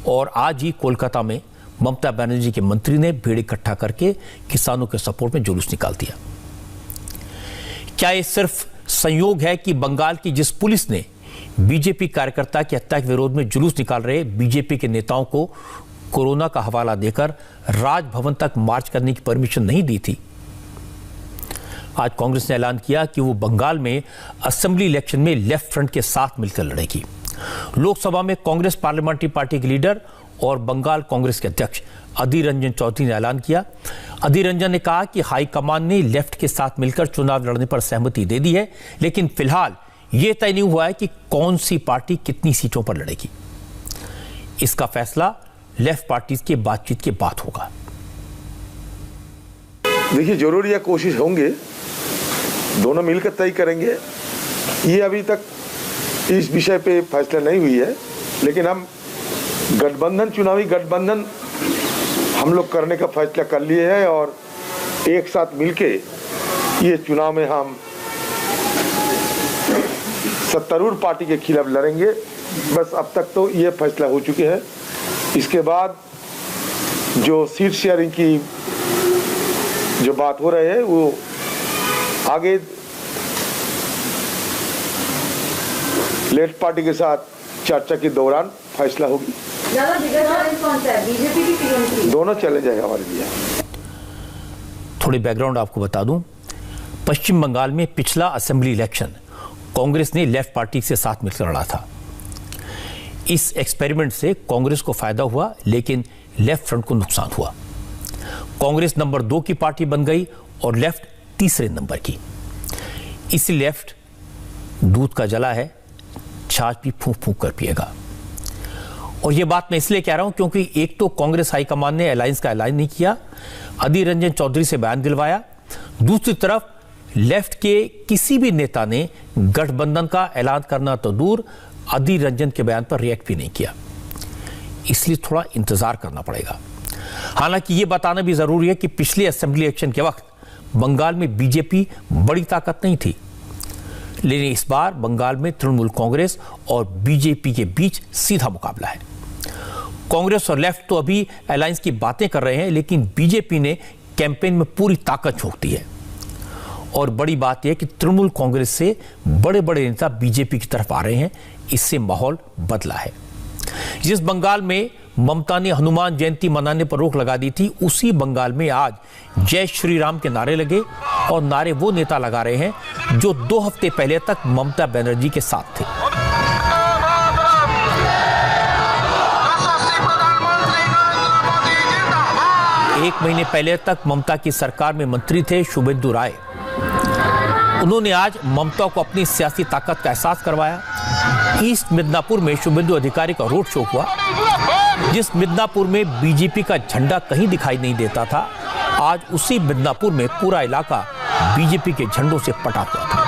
और आज ही कोलकाता में ममता बनर्जी के मंत्री ने भीड़ इकट्ठा करके किसानों के सपोर्ट में जुलूस निकाल दिया। क्या यह सिर्फ संयोग है कि बंगाल की जिस पुलिस ने बीजेपी कार्यकर्ता की हत्या के विरोध में जुलूस निकाल रहे बीजेपी के नेताओं को कोरोना का हवाला देकर राजभवन तक मार्च करने की परमिशन नहीं दी थी, आज कांग्रेस ने ऐलान किया कि वो बंगाल में असेंबली इलेक्शन में लेफ्ट फ्रंट के साथ मिलकर लड़ेगी। लोकसभा में कांग्रेस पार्लियामेंट्री पार्टी के लीडर और बंगाल कांग्रेस के अध्यक्ष अधीर रंजन चौधरी ने ऐलान किया। अधीर रंजन ने कहा कि हाईकमान ने लेफ्ट के साथ मिलकर चुनाव लड़ने पर सहमति दे दी है, लेकिन फिलहाल यह तय नहीं हुआ है कि कौन सी पार्टी कितनी सीटों पर लड़ेगी। इसका फैसला लेफ्ट पार्टी की बातचीत के बाद होगा।
देखिए, जरूर यह कोशिश होंगे, दोनों मिलकर तय करेंगे। ये अभी तक इस विषय पे फैसला नहीं हुई है, लेकिन हम गठबंधन, चुनावी गठबंधन हम लोग करने का फैसला कर लिए है और एक साथ मिलके ये चुनाव में हम सत्तारूढ़ पार्टी के खिलाफ लड़ेंगे। बस अब तक तो ये फैसला हो चुके हैं। इसके बाद जो सीट शेयरिंग की जो बात हो रही है वो आगे लेफ्ट पार्टी के साथ चर्चा के दौरान फैसला होगी।
ज्यादा बिगड़ चैलेंज कौन सा है, बीजेपी की टीएमसी?
दोनों चैलेंज है हमारे लिए।
थोड़ी बैकग्राउंड आपको बता दूं, पश्चिम बंगाल में पिछला असेंबली इलेक्शन कांग्रेस ने लेफ्ट पार्टी से साथ मिलकर लड़ा था। इस एक्सपेरिमेंट से कांग्रेस को फायदा हुआ, लेकिन लेफ्ट फ्रंट को नुकसान हुआ। कांग्रेस नंबर 2 की पार्टी बन गई और लेफ्ट तीसरे नंबर की। इसी लेफ्ट दूध का जला है, छाछ भी फूंक फूंक कर पिएगा। और यह बात मैं इसलिए कह रहा हूं क्योंकि एक तो कांग्रेस हाईकमान ने अलायंस का ऐलान नहीं किया, अधीर रंजन चौधरी से बयान दिलवाया, दूसरी तरफ लेफ्ट के किसी भी नेता ने गठबंधन का ऐलान करना तो दूर, अधीर रंजन के बयान पर रिएक्ट भी नहीं किया। इसलिए थोड़ा इंतजार करना पड़ेगा। हालांकि यह बताना भी जरूरी है कि पिछले असेंबली इलेक्शन के वक्त बंगाल में बीजेपी बड़ी ताकत नहीं थी, लेकिन इस बार बंगाल में तृणमूल कांग्रेस और बीजेपी के बीच सीधा मुकाबला है। कांग्रेस और लेफ्ट तो अभी अलायंस की बातें कर रहे हैं, लेकिन बीजेपी ने कैंपेन में पूरी ताकत झोंक दी है। और बड़ी बात यह कि तृणमूल कांग्रेस से बड़े बड़े नेता बीजेपी की तरफ आ रहे हैं। इससे माहौल बदला है। जिस बंगाल में ममता ने हनुमान जयंती मनाने पर रोक लगा दी थी, उसी बंगाल में आज जय श्री राम के नारे लगे, और नारे वो नेता लगा रहे हैं जो 2 हफ्ते पहले तक ममता बनर्जी के साथ थे। एक महीने पहले तक ममता की सरकार में मंत्री थे शुभेंदु राय। उन्होंने आज ममता को अपनी सियासी ताकत का एहसास करवाया। ईस्ट मिदनापुर में शुभेंदु अधिकारी का रोड शो हुआ। जिस मिदनापुर में बीजेपी का झंडा कहीं दिखाई नहीं देता था, आज उसी मिदनापुर में पूरा इलाका बीजेपी के झंडों से पटा हुआ था।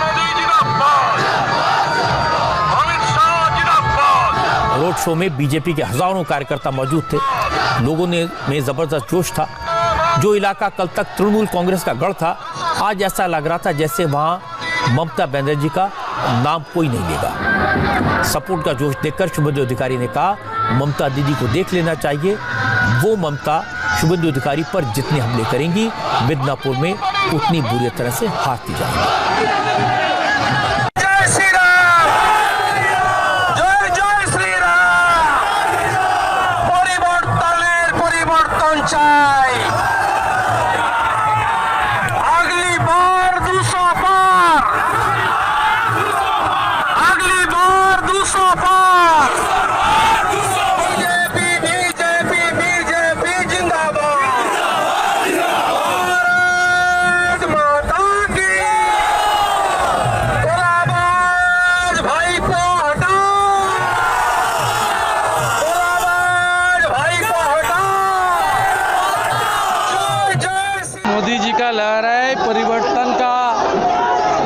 रोड शो में बीजेपी के हजारों कार्यकर्ता मौजूद थे। लोगों में जबरदस्त जोश था। जो इलाका कल तक तृणमूल कांग्रेस का गढ़ था, आज ऐसा लग रहा था जैसे वहां ममता बनर्जी का नाम कोई नहीं लेगा। सपोर्ट का जोश देखकर शुभेंदु अधिकारी ने कहा, ममता दीदी को देख लेना चाहिए। वो ममता शुभेंदु अधिकारी पर जितने हमले करेंगी, मिदनापुर में उतनी बुरी तरह से हारती जाएंगी।
का लहर है, परिवर्तन का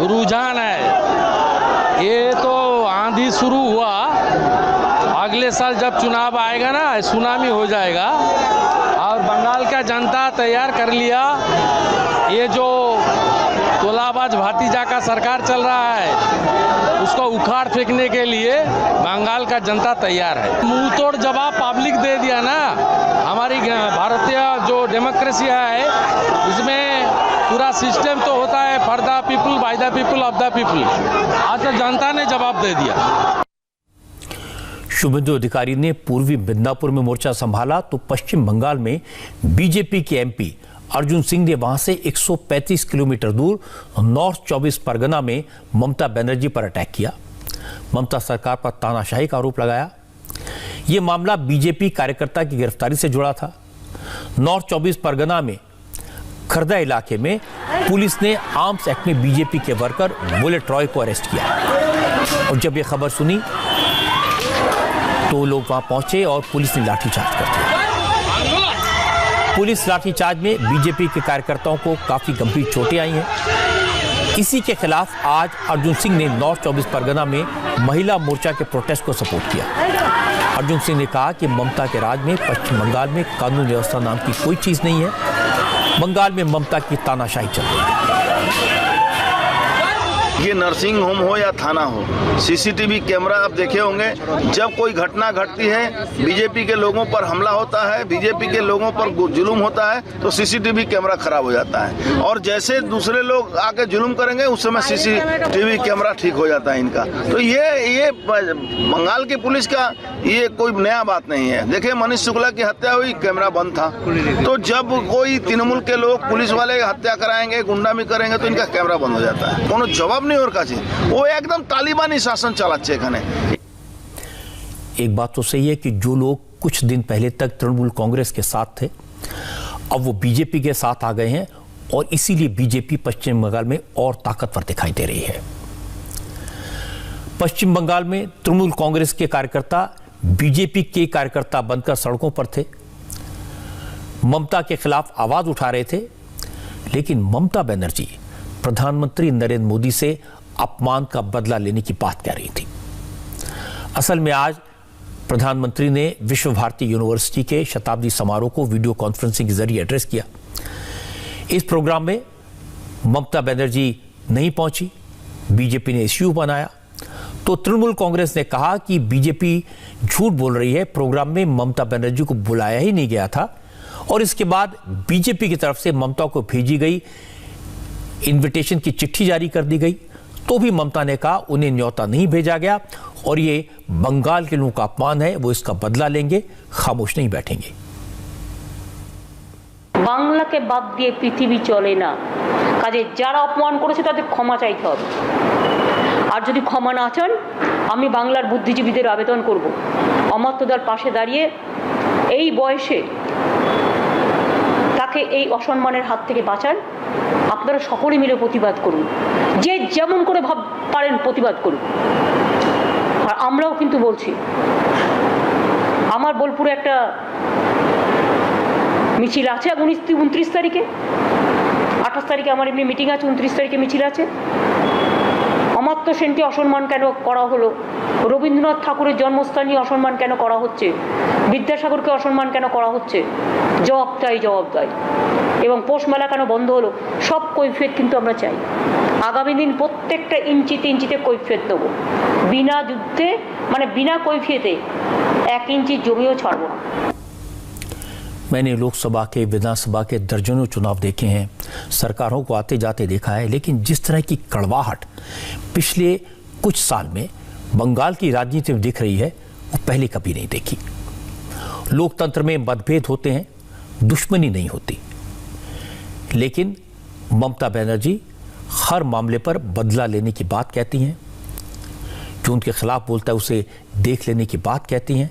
रुझान है। ये तो आंधी शुरू हुआ, अगले साल जब चुनाव आएगा ना, सुनामी हो जाएगा। और बंगाल का जनता तैयार कर लिया, ये जो तोलाबाज भातीजा का सरकार चल रहा है उसको उखाड़ फेंकने के लिए बंगाल का जनता तैयार है। मुंह तोड़ जवाब पब्लिक दे दिया ना। हमारी भारतीय जो डेमोक्रेसी है इसमें पूरा सिस्टम तो होता है for the people, by the people, of the people. आज तो जनता ने जवाब दे दिया।
शुभेंदु अधिकारी ने पूर्वी मिदनापुर में मोर्चा संभाला तो पश्चिम बंगाल में बीजेपी के एमपी अर्जुन सिंह ने वहां से 135 किलोमीटर दूर नॉर्थ 24 परगना में ममता बनर्जी पर अटैक किया। ममता सरकार पर तानाशाही का आरोप लगाया। यह मामला बीजेपी कार्यकर्ता की गिरफ्तारी से जुड़ा था। नॉर्थ 24 परगना में खरदा इलाके में पुलिस ने आर्म्स एक्ट में बीजेपी के वर्कर बुलेट रॉय को अरेस्ट किया और जब यह खबर सुनी तो लोग वहां पहुंचे और पुलिस ने लाठीचार्ज कर दिया। पुलिस लाठीचार्ज में बीजेपी के कार्यकर्ताओं को काफी गंभीर चोटें आई हैं। इसी के खिलाफ आज अर्जुन सिंह ने नॉर्थ 24 परगना में महिला मोर्चा के प्रोटेस्ट को सपोर्ट किया। अर्जुन सिंह ने कहा कि ममता के राज में पश्चिम बंगाल में कानून व्यवस्था नाम की कोई चीज नहीं है। बंगाल में ममता की तानाशाही चल रही है।
ये नर्सिंग होम हो या थाना हो, सीसीटीवी कैमरा आप देखे होंगे, जब कोई घटना घटती है, बीजेपी के लोगों पर हमला होता है, बीजेपी के लोगों पर जुल्म होता है, तो सीसीटीवी कैमरा खराब हो जाता है। और जैसे दूसरे लोग आके जुल्म करेंगे उस समय सीसीटीवी कैमरा ठीक हो जाता है इनका। तो ये बंगाल की पुलिस का ये कोई नया बात नहीं है। देखिए मनीष शुक्ला की हत्या हुई, कैमरा बंद था। तो जब कोई तृणमूल के लोग पुलिस वाले हत्या कराएंगे, गुंडामी करेंगे तो इनका कैमरा बंद हो जाता है। कोनो जवाब नहीं और काजी, वो एकदम तालिबानी शासन चलाচ্ছে এখানে।
एक बात तो सही है कि जो लोग कुछ दिन पहले तक तृणमूल कांग्रेस के साथ थे अब वो बीजेपी के साथ आ गए हैं और इसीलिए बीजेपी पश्चिम बंगाल में और ताकतवर दिखाई दे रही है। पश्चिम बंगाल में तृणमूल कांग्रेस के कार्यकर्ता बीजेपी के कार्यकर्ता बनकर सड़कों पर थे, ममता के खिलाफ आवाज उठा रहे थे। लेकिन ममता बनर्जी प्रधानमंत्री नरेंद्र मोदी से अपमान का बदला लेने की बात कह रही थी। असल में आज प्रधानमंत्री ने विश्व भारती यूनिवर्सिटी के शताब्दी समारोह को वीडियो कॉन्फ्रेंसिंग के जरिए एड्रेस किया। इस प्रोग्राम में ममता बनर्जी नहीं पहुंची, बीजेपी ने इश्यू बनाया तो तृणमूल कांग्रेस ने कहा कि बीजेपी झूठ बोल रही है, प्रोग्राम में ममता बनर्जी को बुलाया ही नहीं गया था। और इसके बाद बीजेपी की तरफ से ममता को भेजी गई इनविटेशन की चिट्ठी जारी कर दी गई तो भी ममता ने कहा उन्हें न्योता नहीं भेजा गया और ये बंगाल के लोगों का अपमान है, वो इसका बदला लेंगे, खामोश नहीं बैठेंगे।
বাংলাকে বাদ দিয়ে পৃথিবী চলে না, কাজে যারা অপমান করেছে তাদের ক্ষমা চাইতে হবে। আর যদি ক্ষমা না চান আমি বাংলার বুদ্ধিজীবীদের আবেদন করব অমর্ত্যদার পাশে দাঁড়িয়ে এই বয়সে তাকে এই অসম্মানের হাত থেকে বাঁচান। আপনারা সকলে মিলে প্রতিবাদ করুন, যে যেমন করে পারেন প্রতিবাদ করুন। আর আমরাও কিন্তু বলছি, আমার বোলপুরে একটা মিছিল আছে 29 তারিখে, 28 তারিখে আমার এমনি মিটিং আছে, 29 তারিখে মিছিল আছে। অমর্ত্য সেনকে অসম্মান কেন করা হলো, রবীন্দ্রনাথ ঠাকুরের জন্মস্থানে অসম্মান কেন করা হচ্ছে, বিদ্যাসাগরকে অসম্মান কেন করা হচ্ছে, জবাব চাই এবং পৌষ মেলা কেন বন্ধ হলো, সব কৈফিয়ত কিন্তু আমরা চাই। আগামী দিন প্রত্যেকটা ইঞ্চিতে ইঞ্চিতে কৈফিয়ত দেব, বিনা যুদ্ধে মানে বিনা কৈফিয়তে 1 इंची জমিও ছাড়ব না।
मैंने लोकसभा के विधानसभा के दर्जनों चुनाव देखे हैं, सरकारों को आते जाते देखा है, लेकिन जिस तरह की कड़वाहट पिछले कुछ साल में बंगाल की राजनीति में दिख रही है वो पहले कभी नहीं देखी। लोकतंत्र में मतभेद होते हैं, दुश्मनी नहीं होती, लेकिन ममता बनर्जी हर मामले पर बदला लेने की बात कहती हैं, जो उनके खिलाफ बोलता है उसे देख लेने की बात कहती हैं।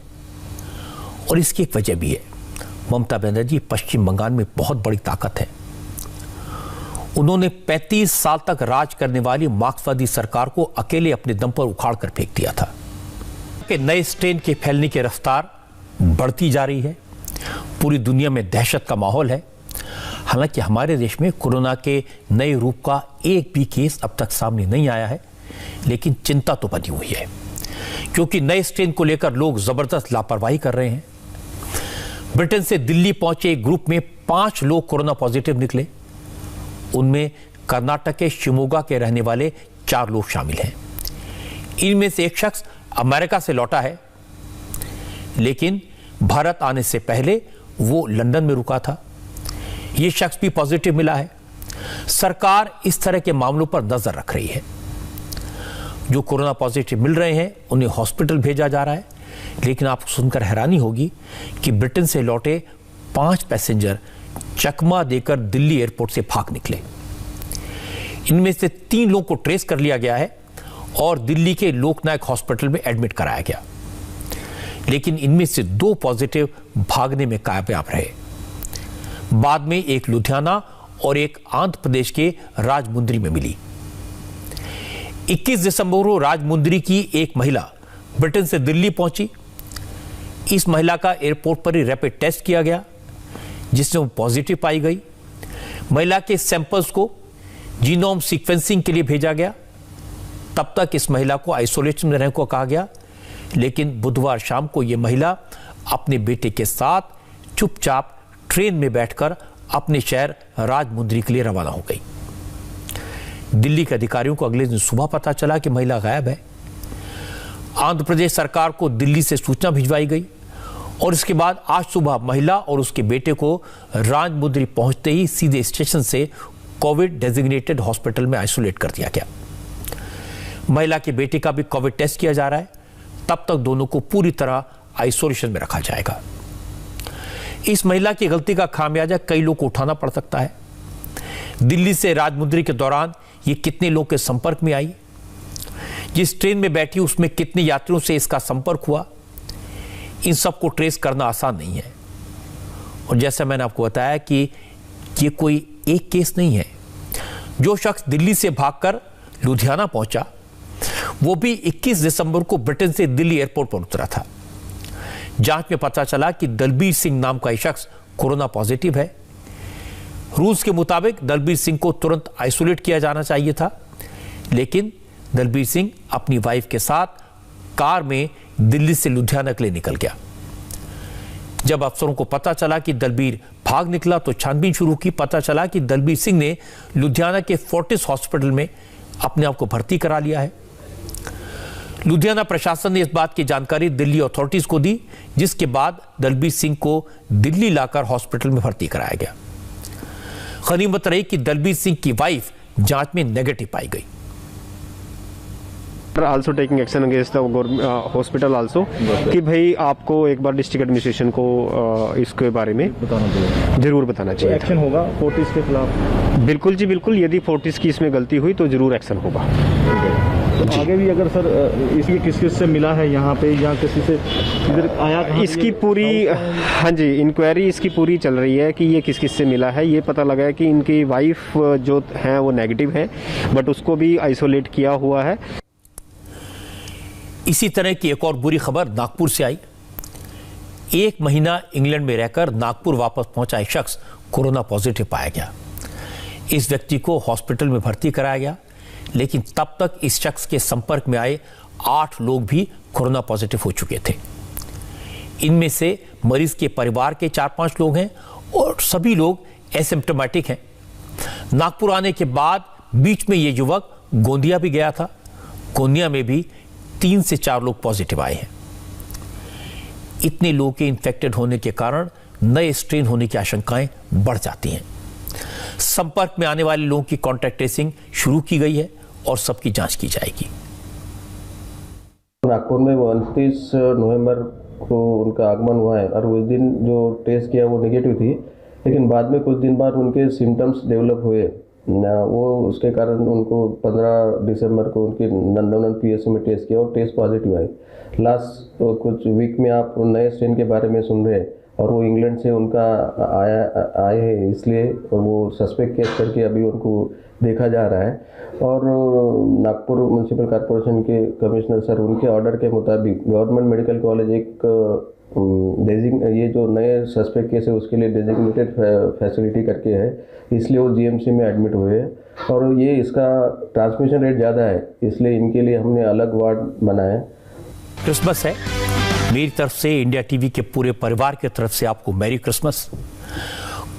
और इसकी एक वजह भी है, ममता बनर्जी पश्चिम बंगाल में बहुत बड़ी ताकत है। उन्होंने 35 साल तक राज करने वाली मार्क्सवादी सरकार को अकेले अपने दम पर उखाड़ कर फेंक दिया था। कि नए स्ट्रेन के फैलने की रफ्तार बढ़ती जा रही है, पूरी दुनिया में दहशत का माहौल है। हालांकि हमारे देश में कोरोना के नए रूप का एक भी केस अब तक सामने नहीं आया है, लेकिन चिंता तो बनी हुई है क्योंकि नए स्ट्रेन को लेकर लोग जबरदस्त लापरवाही कर रहे हैं। ब्रिटेन से दिल्ली पहुंचे एक ग्रुप में 5 लोग कोरोना पॉजिटिव निकले। उनमें कर्नाटक के शिमोगा के रहने वाले 4 लोग शामिल हैं। इनमें से एक शख्स अमेरिका से लौटा है, लेकिन भारत आने से पहले वो लंदन में रुका था। ये शख्स भी पॉजिटिव मिला है। सरकार इस तरह के मामलों पर नजर रख रही है। जो कोरोना पॉजिटिव मिल रहे हैं उन्हें हॉस्पिटल भेजा जा रहा है, लेकिन आपको सुनकर हैरानी होगी कि ब्रिटेन से लौटे 5 पैसेंजर चकमा देकर दिल्ली एयरपोर्ट से भाग निकले। इनमें से 3 लोगों को ट्रेस कर लिया गया है और दिल्ली के लोकनायक हॉस्पिटल में एडमिट कराया गया, लेकिन इनमें से 2 पॉजिटिव भागने में कामयाब रहे। बाद में एक लुधियाना और एक आंध्र प्रदेश के राजमुंद्री में मिली। 21 दिसंबर को राजमुंद्री की एक महिला ब्रिटेन से दिल्ली पहुंची। इस महिला का एयरपोर्ट पर ही रैपिड टेस्ट किया गया, जिसमें वो पॉजिटिव पाई गई। महिला के सैंपल्स को जीनोम सीक्वेंसिंग के लिए भेजा गया। तब तक इस महिला को आइसोलेशन में रहने को कहा गया, लेकिन बुधवार शाम को यह महिला अपने बेटे के साथ चुपचाप ट्रेन में बैठकर अपने शहर राजमुंद्री के लिए रवाना हो गई। दिल्ली के अधिकारियों को अगले दिन सुबह पता चला कि महिला गायब है। आंध्र प्रदेश सरकार को दिल्ली से सूचना भिजवाई गई और इसके बाद आज सुबह महिला और उसके बेटे को राजमुंद्री पहुंचते ही सीधे स्टेशन से कोविड डेजिग्नेटेड हॉस्पिटल में आइसोलेट कर दिया गया। महिला के बेटे का भी कोविड टेस्ट किया जा रहा है। तब तक दोनों को पूरी तरह आइसोलेशन में रखा जाएगा। इस महिला की गलती का खामियाजा कई लोग को उठाना पड़ सकता है। दिल्ली से राजमुंद्री के दौरान ये कितने लोग के संपर्क में आई, जिस ट्रेन में बैठी उसमें कितने यात्रियों से इसका संपर्क हुआ, इन सब को ट्रेस करना आसान नहीं है। और जैसा मैंने आपको बताया कि ये कोई एक केस नहीं है। जो शख्स दिल्ली से भागकर लुधियाना पहुंचा, वो भी 21 दिसंबर को ब्रिटेन से दिल्ली एयरपोर्ट पर उतरा था। जांच में पता चला कि दलबीर सिंह नाम का शख्स कोरोना पॉजिटिव है। रूल्स के मुताबिक दलबीर सिंह को तुरंत आइसोलेट किया जाना चाहिए था, लेकिन दलबीर सिंह अपनी वाइफ के साथ कार में दिल्ली से लुधियाना के लिए निकल गया। जब अफसरों को पता चला कि दलबीर भाग निकला तो छानबीन शुरू की। पता चला कि दलबीर सिंह ने लुधियाना के फोर्टिस हॉस्पिटल में अपने आप को भर्ती करा लिया है। लुधियाना प्रशासन ने इस बात की जानकारी दिल्ली अथॉरिटीज को दी, जिसके बाद दलबीर सिंह को दिल्ली लाकर हॉस्पिटल में भर्ती कराया गया। गनीमत रही कि दलबीर सिंह की वाइफ जांच में नेगेटिव पाई गई।
also taking action against the hospital also कि भाई आपको एक बार डिस्ट्रिक्ट एडमिनिस्ट्रेशन को इसके बारे में जरूर बताना चाहिए।
एक्शन होगा फोर्टिस के खिलाफ?
बिल्कुल जी बिल्कुल, यदि फोर्टिस की इसमें गलती हुई तो जरूर एक्शन होगा।
तो आगे भी अगर सर इसकी किस किस से मिला है यहाँ पे या किसी से इधर आया,
इसकी पूरी हाँ जी इंक्वायरी इसकी पूरी चल रही है कि ये किस किस से मिला है। ये पता लगा है कि इनकी वाइफ जो है वो नेगेटिव है, बट उसको भी आइसोलेट किया हुआ है।
इसी तरह की एक और बुरी खबर नागपुर से आई। 1 महीना इंग्लैंड में रहकर नागपुर वापस पहुंचा एक शख्स कोरोना पॉजिटिव पाया गया। इस व्यक्ति को हॉस्पिटल में भर्ती कराया गया, लेकिन तब तक इस शख्स के संपर्क में आए 8 लोग भी कोरोना पॉजिटिव हो चुके थे। इनमें से मरीज के परिवार के 4-5 लोग हैं और सभी लोग एसिम्प्टोमेटिक हैं। नागपुर आने के बाद बीच में ये युवक गोंदिया भी गया था। गोंदिया में भी 3 से 4 लोग पॉजिटिव आए हैं। इतने लोगों के इन्फेक्टेड होने के कारण नए स्ट्रेन होने की आशंकाएं बढ़ जाती हैं। संपर्क में आने वाले लोगों की कॉन्टैक्ट ट्रेसिंग शुरू की गई है और सबकी जांच की जाएगी।
नागपुर में 29 नवंबर को उनका आगमन हुआ है और उस दिन जो टेस्ट किया वो नेगेटिव थी, लेकिन बाद में कुछ दिन बाद उनके सिम्टम्स डेवलप हुए वो उसके कारण उनको 15 दिसंबर को उनके नंदनवन पीएससी में टेस्ट किया और टेस्ट पॉजिटिव आई। लास्ट कुछ वीक में आप नए स्ट्रेन के बारे में सुन रहे हैं और वो इंग्लैंड से उनका आए हैं, इसलिए वो सस्पेक्ट केस करके अभी उनको देखा जा रहा है। और नागपुर म्यूनसिपल कॉरपोरेशन के कमिश्नर सर उनके ऑर्डर के मुताबिक गवर्नमेंट मेडिकल कॉलेज एक ये जो नए सस्पेक्ट केस है उसके लिए डेजिग्नेटेड फैसिलिटी करके है, इसलिए वो जीएमसी में एडमिट हुए हैं। और ये इसका ट्रांसमिशन रेट ज़्यादा है, इसलिए इनके लिए हमने अलग वार्ड बनाया।
क्रिसमस है, मेरी तरफ से, इंडिया टीवी के पूरे परिवार की तरफ से आपको मैरी क्रिसमस।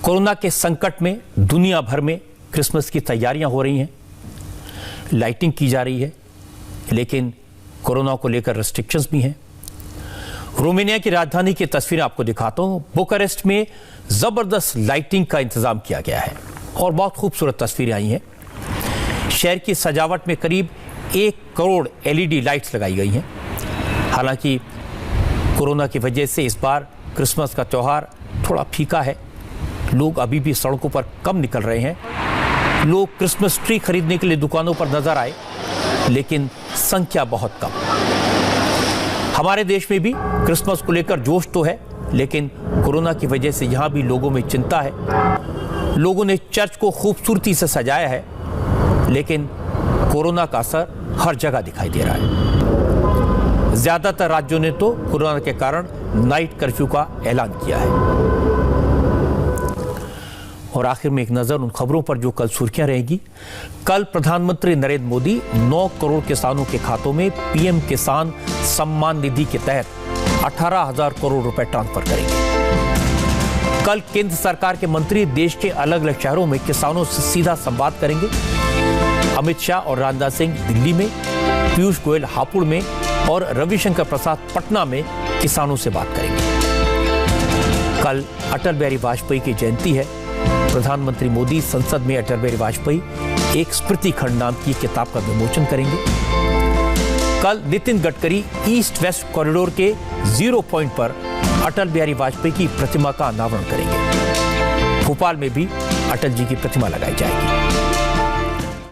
कोरोना के संकट में दुनिया भर में क्रिसमस की तैयारियां हो रही हैं, लाइटिंग की जा रही है, लेकिन कोरोना को लेकर रेस्ट्रिक्शंस भी हैं। रोमानिया की राजधानी की तस्वीरें आपको दिखाता हूं। बुकारेस्ट में जबरदस्त लाइटिंग का इंतजाम किया गया है और बहुत खूबसूरत तस्वीरें आई हैं। शहर की सजावट में करीब 1 करोड़ एलईडी लाइट्स लगाई गई हैं। हालांकि कोरोना की वजह से इस बार क्रिसमस का त्यौहार थोड़ा फीका है, लोग अभी भी सड़कों पर कम निकल रहे हैं। लोग क्रिसमस ट्री खरीदने के लिए दुकानों पर नजर आए, लेकिन संख्या बहुत कम। हमारे देश में भी क्रिसमस को लेकर जोश तो है, लेकिन कोरोना की वजह से यहां भी लोगों में चिंता है। लोगों ने चर्च को खूबसूरती से सजाया है, लेकिन कोरोना का असर हर जगह दिखाई दे रहा है। ज्यादातर राज्यों ने तो कोरोना के कारण नाइट कर्फ्यू का ऐलान किया है। और आखिर में एक नजर उन खबरों पर जो कल सुर्खियां रहेगी। कल प्रधानमंत्री नरेंद्र मोदी 9 करोड़ किसानों के खातों में पीएम किसान सम्मान निधि के तहत 18,000 करोड़ रुपए ट्रांसफर करेंगे। कल केंद्र सरकार के मंत्री देश के अलग अलग शहरों में किसानों से सीधा संवाद करेंगे। अमित शाह और राजनाथ सिंह दिल्ली में, पीयूष गोयल हापुड़ में और रविशंकर प्रसाद पटना में किसानों से बात करेंगे। कल अटल बिहारी वाजपेयी की जयंती है। प्रधानमंत्री मोदी संसद में अटल बिहारी वाजपेयी एक स्मृति खंड नाम की किताब का विमोचन करेंगे। कल Nitin Gadkari east west corridor के 0 पॉइंट पर अटल बिहारी वाजपेयी की प्रतिमा का अनावरण करेंगे। भोपाल में भी अटल जी की प्रतिमा लगाई जाएगी।